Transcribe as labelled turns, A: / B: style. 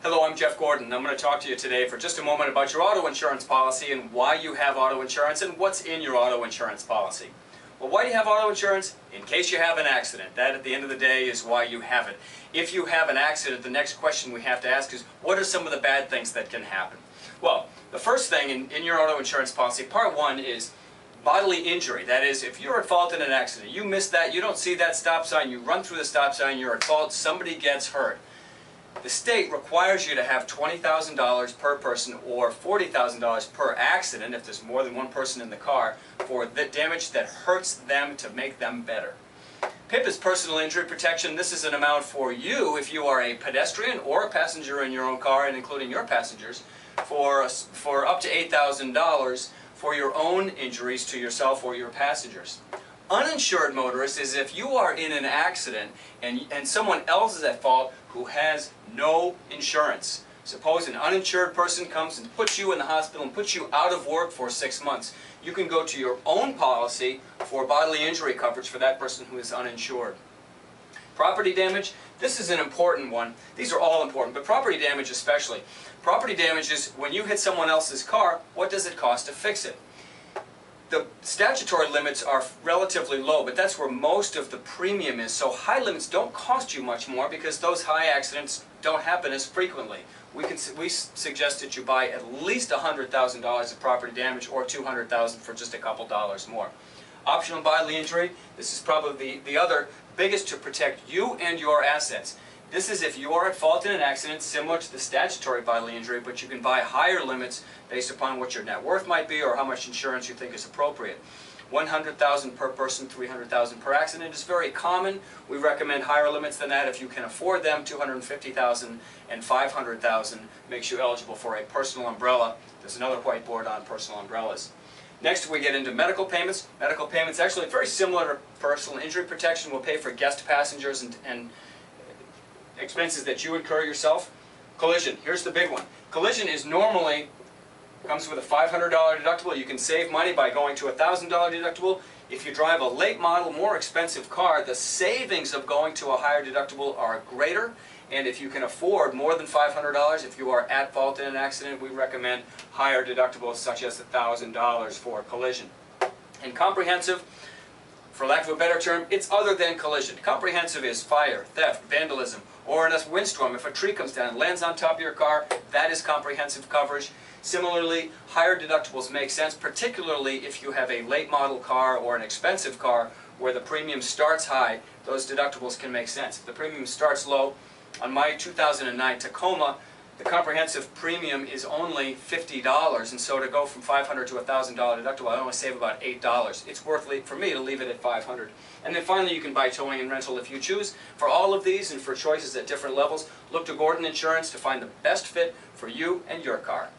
A: Hello, I'm Jeff Gordon. I'm going to talk to you today for just a moment about your auto insurance policy and why you have auto insurance and what's in your auto insurance policy. Well, why do you have auto insurance? In case you have an accident. That, at the end of the day, is why you have it. If you have an accident, the next question we have to ask is, what are some of the bad things that can happen? Well, the first thing in your auto insurance policy, part one, is bodily injury. That is, if you're at fault in an accident, you miss that, you don't see that stop sign, you run through the stop sign, you're at fault, somebody gets hurt. The state requires you to have $20,000 per person or $40,000 per accident, if there's more than one person in the car, for the damage that hurts them to make them better. PIP is personal injury protection. This is an amount for you if you are a pedestrian or a passenger in your own car, and including your passengers, for up to $8,000 for your own injuries to yourself or your passengers. Uninsured motorist is if you are in an accident and someone else is at fault who has no insurance. Suppose an uninsured person comes and puts you in the hospital and puts you out of work for 6 months. You can go to your own policy for bodily injury coverage for that person who is uninsured. Property damage, this is an important one. These are all important, but property damage especially. Property damage is when you hit someone else's car, what does it cost to fix it? The statutory limits are relatively low, but that's where most of the premium is. So high limits don't cost you much more because those high accidents don't happen as frequently. We suggest that you buy at least $100,000 of property damage or $200,000 for just a couple dollars more. Optional bodily injury, this is probably the other biggest to protect you and your assets. This is if you are at fault in an accident, similar to the statutory bodily injury, but you can buy higher limits based upon what your net worth might be or how much insurance you think is appropriate. $100,000 per person, $300,000 per accident is very common. We recommend higher limits than that if you can afford them. $250,000 and $500,000 makes you eligible for a personal umbrella. There's another whiteboard on personal umbrellas. Next, we get into medical payments. Medical payments, actually very similar to personal injury protection, will pay for guest passengers and expenses that you incur yourself. Collision, here's the big one. Collision is normally, comes with a $500 deductible. You can save money by going to a $1,000 deductible. If you drive a late model, more expensive car, the savings of going to a higher deductible are greater. And if you can afford more than $500, if you are at fault in an accident, we recommend higher deductibles such as $1,000 for collision. And comprehensive, for lack of a better term, it's other than collision. Comprehensive is fire, theft, vandalism, or in a windstorm, if a tree comes down and lands on top of your car, that is comprehensive coverage. Similarly, higher deductibles make sense, particularly if you have a late model car or an expensive car where the premium starts high. Those deductibles can make sense. If the premium starts low, on my 2009 Tacoma, the comprehensive premium is only $50, and so to go from $500 to $1,000 deductible, I only save about $8. It's worth it for me to leave it at $500. And then finally, you can buy towing and rental if you choose. For all of these and for choices at different levels, look to Gordon Insurance to find the best fit for you and your car.